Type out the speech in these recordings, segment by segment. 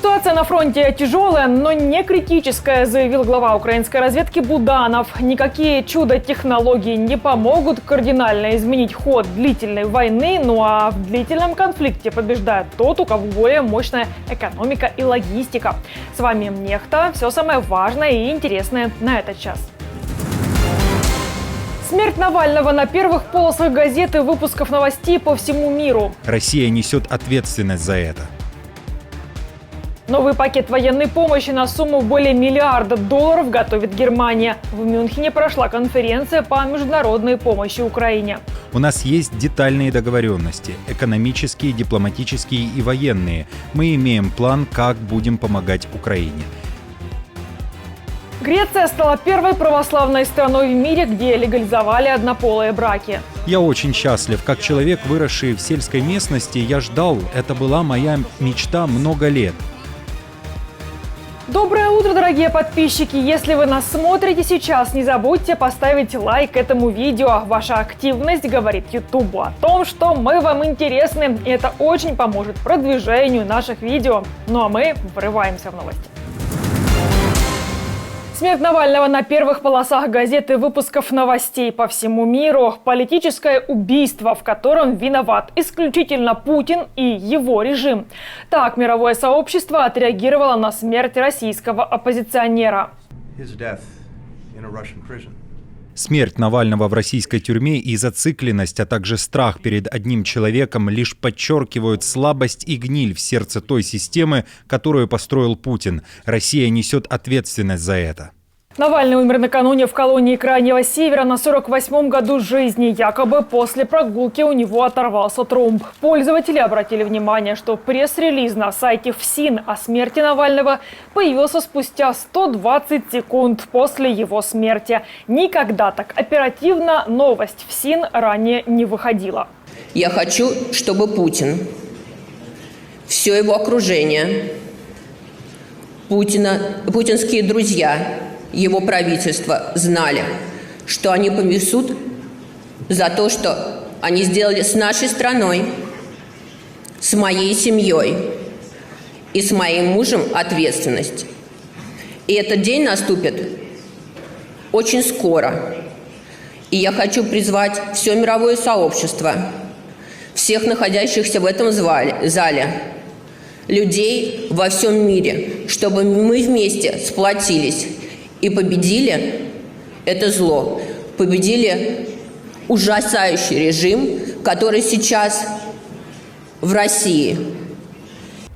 Ситуация на фронте тяжелая, но не критическая, заявил глава украинской разведки Буданов. Никакие чудо-технологии не помогут кардинально изменить ход длительной войны, ну а в длительном конфликте побеждает тот, у кого более мощная экономика и логистика. С вами Нехта. Все самое важное и интересное на этот час. Смерть Навального на первых полосах газет и выпусков новостей по всему миру. Россия несет ответственность за это. Новый пакет военной помощи на сумму более $1 миллиарда готовит Германия. В Мюнхене прошла конференция по международной помощи Украине. У нас есть детальные договоренности – экономические, дипломатические и военные. Мы имеем план, как будем помогать Украине. Греция стала первой православной страной в мире, где легализовали однополые браки. Я очень счастлив. Как человек, выросший в сельской местности, я ждал. Это была моя мечта много лет. Доброе утро, дорогие подписчики! Если вы нас смотрите сейчас, не забудьте поставить лайк этому видео. Ваша активность говорит Ютубу о том, что мы вам интересны, и это очень поможет продвижению наших видео. Ну а мы врываемся в новости. Смерть Навального на первых полосах газет и выпусков новостей по всему миру. Политическое убийство, в котором виноват исключительно Путин и его режим. Так мировое сообщество отреагировало на смерть российского оппозиционера. Смерть Навального в российской тюрьме и зацикленность, а также страх перед одним человеком лишь подчеркивают слабость и гниль в сердце той системы, которую построил Путин. Россия несет ответственность за это. Навальный умер накануне в колонии Крайнего Севера на 48-м году жизни. Якобы после прогулки у него оторвался тромб. Пользователи обратили внимание, что пресс-релиз на сайте ФСИН о смерти Навального появился спустя 120 секунд после его смерти. Никогда так оперативно новость ФСИН ранее не выходила. Я хочу, чтобы Путин, все его окружение, путинские друзья, его правительство знали, что они понесут за то, что они сделали с нашей страной, с моей семьей и с моим мужем ответственность. И этот день наступит очень скоро. И я хочу призвать все мировое сообщество, всех находящихся в этом зале, людей во всем мире, чтобы мы вместе сплотились и победили это зло, победили ужасающий режим, который сейчас в России.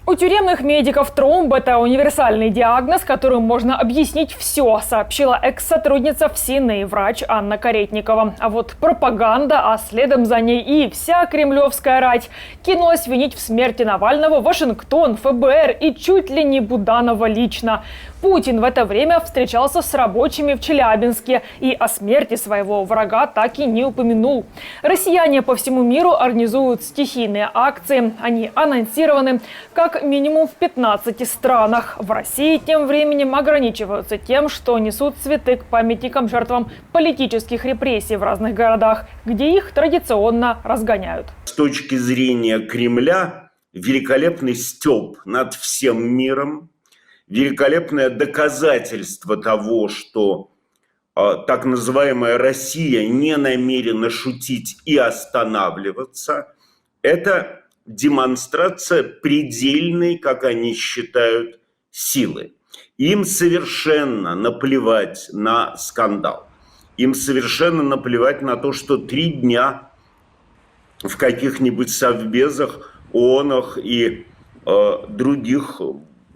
У тюремных медиков тромб – это универсальный диагноз, которым можно объяснить все, сообщила экс-сотрудница ФСИН и врач Анна Каретникова. А вот пропаганда, а следом за ней и вся кремлевская рать кинулась винить в смерти Навального Вашингтон, ФБР и чуть ли не Буданова лично. Путин в это время встречался с рабочими в Челябинске и о смерти своего врага так и не упомянул. Россияне по всему миру организуют стихийные акции. Они анонсированы как минимум в 15 странах. В России тем временем ограничиваются тем, что несут цветы к памятникам жертвам политических репрессий в разных городах, где их традиционно разгоняют. С точки зрения Кремля, великолепный стёб над всем миром, великолепное доказательство того, что так называемая Россия не намерена шутить и останавливаться, это демонстрация предельной, как они считают, силы. Им совершенно наплевать на скандал. Им совершенно наплевать на то, что 3 дня в каких-нибудь совбезах, ООНах и других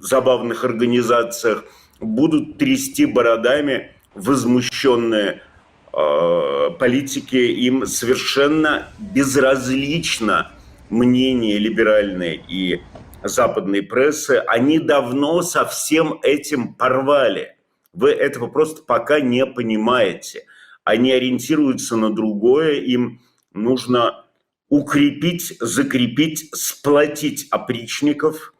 забавных организациях будут трясти бородами возмущенные политики. Им совершенно безразлично мнение либеральной и западной прессы. Они давно со всем этим порвали. Вы этого просто пока не понимаете. Они ориентируются на другое. Им нужно укрепить, закрепить, сплотить опричников,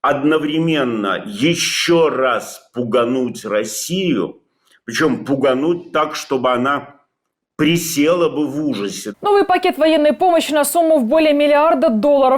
одновременно еще раз пугануть Россию, причем пугануть так, чтобы она присела бы в ужасе. Новый пакет военной помощи на сумму в более $1 миллиарда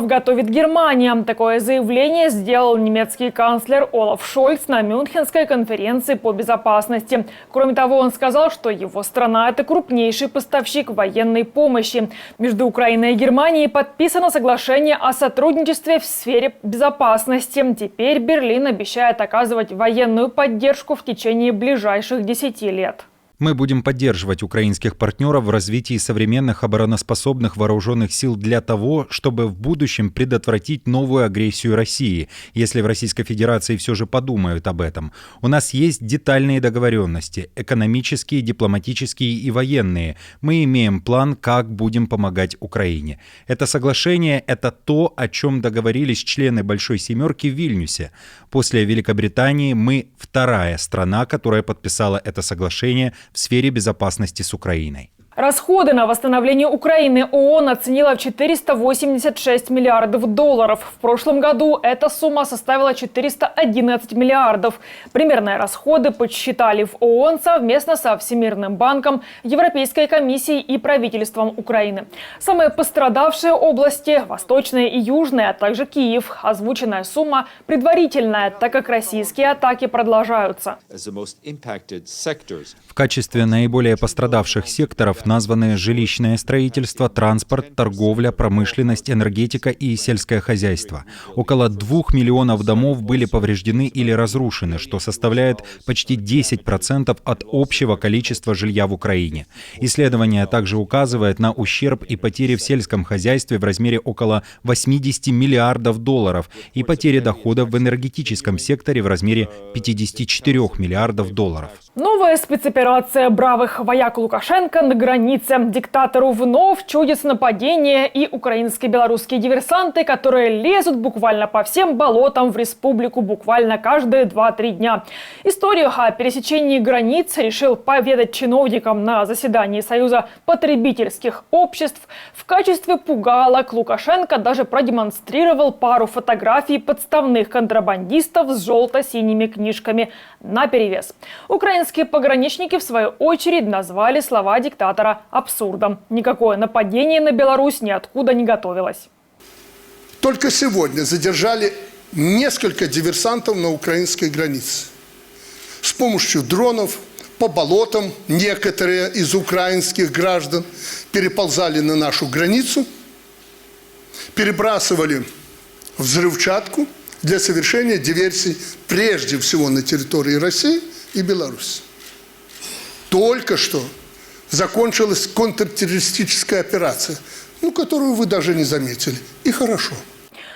готовит Германия. Такое заявление сделал немецкий канцлер Олаф Шольц на Мюнхенской конференции по безопасности. Кроме того, он сказал, что его страна – это крупнейший поставщик военной помощи. Между Украиной и Германией подписано соглашение о сотрудничестве в сфере безопасности. Теперь Берлин обещает оказывать военную поддержку в течение ближайших 10 лет. Мы будем поддерживать украинских партнеров в развитии современных обороноспособных вооруженных сил для того, чтобы в будущем предотвратить новую агрессию России, если в Российской Федерации все же подумают об этом. У нас есть детальные договоренности, экономические, дипломатические и военные. Мы имеем план, как будем помогать Украине. Это соглашение – это то, о чем договорились члены Большой Семерки в Вильнюсе. После Великобритании мы вторая страна, которая подписала это соглашение в сфере безопасности с Украиной. Расходы на восстановление Украины ООН оценила в $486 миллиардов. В прошлом году эта сумма составила 411 миллиардов. Примерные расходы подсчитали в ООН совместно со Всемирным банком, Европейской комиссией и правительством Украины. Самые пострадавшие области – Восточная и Южная, а также Киев. Озвученная сумма предварительная, так как российские атаки продолжаются. В качестве наиболее пострадавших секторов названы жилищное строительство, транспорт, торговля, промышленность, энергетика и сельское хозяйство. Около 2 миллионов домов были повреждены или разрушены, что составляет почти 10% от общего количества жилья в Украине. Исследование также указывает на ущерб и потери в сельском хозяйстве в размере около $80 миллиардов и потери доходов в энергетическом секторе в размере $54 миллиардов. Новая спецоперация бравых вояк Лукашенко на границе. Диктатору вновь чудится нападение, и украинские и белорусские диверсанты, которые лезут буквально по всем болотам в республику буквально каждые 2-3 дня. Историю о пересечении границ решил поведать чиновникам на заседании Союза потребительских обществ. В качестве пугалок Лукашенко даже продемонстрировал пару фотографий подставных контрабандистов с желто-синими книжками наперевес. Украинские пограничники, в свою очередь, назвали слова диктатора абсурдом. Никакое нападение на Беларусь ниоткуда не готовилось. Только сегодня задержали несколько диверсантов на украинской границе. С помощью дронов по болотам некоторые из украинских граждан переползали на нашу границу, перебрасывали взрывчатку для совершения диверсий прежде всего на территории России и Беларуси. Только что закончилась контртеррористическая операция, которую вы даже не заметили. И хорошо.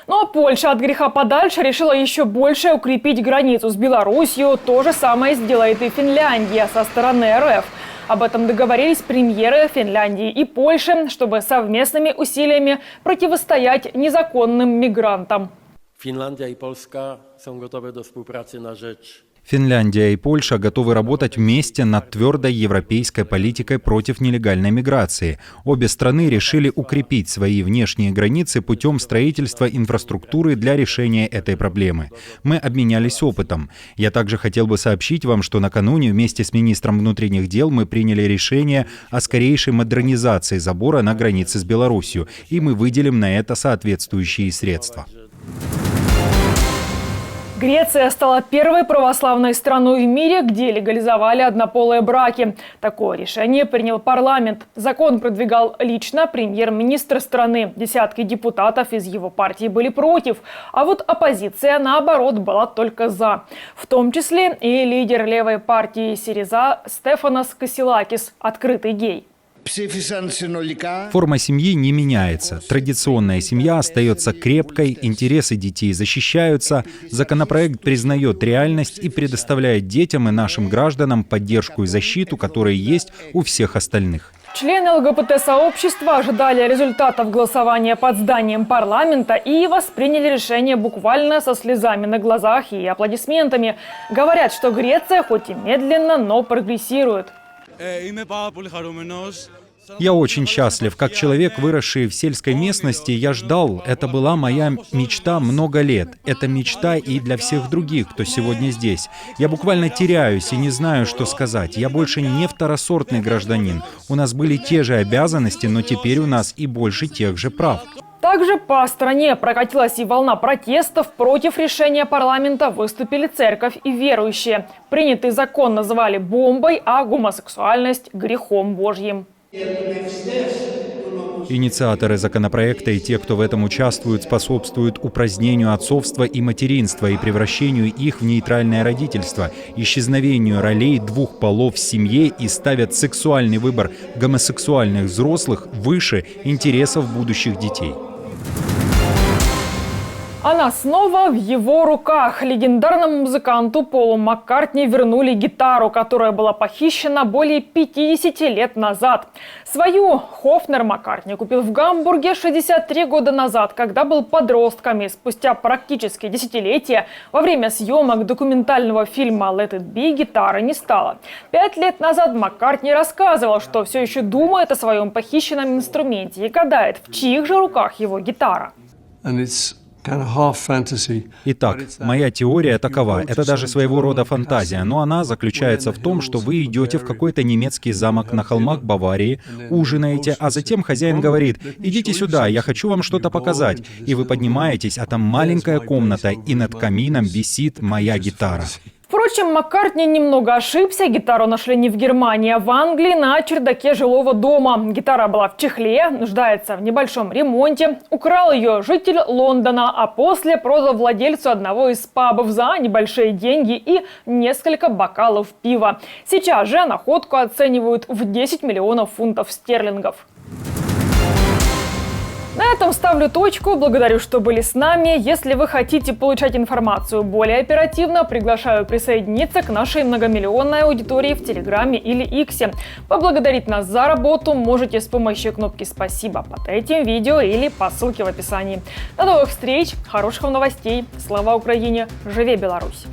Ну а Польша от греха подальше решила еще больше укрепить границу с Беларусью. То же самое сделает и Финляндия со стороны РФ. Об этом договорились премьеры Финляндии и Польши, чтобы совместными усилиями противостоять незаконным мигрантам. Finlandia i Polska są gotowe do współpracy na rzecz. Финляндия и Польша готовы работать вместе над твердой европейской политикой против нелегальной миграции. Обе страны решили укрепить свои внешние границы путем строительства инфраструктуры для решения этой проблемы. Мы обменялись опытом. Я также хотел бы сообщить вам, что накануне вместе с министром внутренних дел мы приняли решение о скорейшей модернизации забора на границе с Беларусью, и мы выделим на это соответствующие средства. Греция стала первой православной страной в мире, где легализовали однополые браки. Такое решение принял парламент. Закон продвигал лично премьер-министр страны. Десятки депутатов из его партии были против. А вот оппозиция, наоборот, была только за. В том числе и лидер левой партии Сириза Стефанос Касилакис, открытый гей. Форма семьи не меняется. Традиционная семья остается крепкой, интересы детей защищаются. Законопроект признает реальность и предоставляет детям и нашим гражданам поддержку и защиту, которые есть у всех остальных. Члены ЛГБТ-сообщества ожидали результатов голосования под зданием парламента и восприняли решение буквально со слезами на глазах и аплодисментами. Говорят, что Греция хоть и медленно, но прогрессирует. Я очень счастлив. Как человек, выросший в сельской местности, я ждал. Это была моя мечта много лет. Это мечта и для всех других, кто сегодня здесь. Я буквально теряюсь и не знаю, что сказать. Я больше не второсортный гражданин. У нас были те же обязанности, но теперь у нас и больше тех же прав. Также по стране прокатилась и волна протестов. Против решения парламента выступили церковь и верующие. Принятый закон называли бомбой, а гомосексуальность – грехом Божьим. Инициаторы законопроекта и те, кто в этом участвует, способствуют упразднению отцовства и материнства и превращению их в нейтральное родительство, исчезновению ролей двух полов в семье и ставят сексуальный выбор гомосексуальных взрослых выше интересов будущих детей. Она снова в его руках. Легендарному музыканту Полу Маккартни вернули гитару, которая была похищена более 50 лет назад. Свою Хофнер Маккартни купил в Гамбурге 63 года назад, когда был подростком. И спустя практически десятилетие во время съемок документального фильма «Let It Be» гитары не стало. 5 лет назад Маккартни рассказывал, что все еще думает о своем похищенном инструменте и гадает, в чьих же руках его гитара. Итак, моя теория такова. Это даже своего рода фантазия, но она заключается в том, что вы идете в какой-то немецкий замок на холмах Баварии, ужинаете, а затем хозяин говорит: «Идите сюда, я хочу вам что-то показать». И вы поднимаетесь, а там маленькая комната, и над камином висит моя гитара. Впрочем, Маккартни немного ошибся. Гитару нашли не в Германии, а в Англии на чердаке жилого дома. Гитара была в чехле, нуждается в небольшом ремонте. Украл ее житель Лондона, а после продал владельцу одного из пабов за небольшие деньги и несколько бокалов пива. Сейчас же находку оценивают в 10 миллионов фунтов стерлингов. На этом ставлю точку. Благодарю, что были с нами. Если вы хотите получать информацию более оперативно, приглашаю присоединиться к нашей многомиллионной аудитории в Телеграме или Иксе. Поблагодарить нас за работу можете с помощью кнопки «Спасибо» под этим видео или по ссылке в описании. До новых встреч, хороших вам новостей. Слава Украине! Живе Беларусь!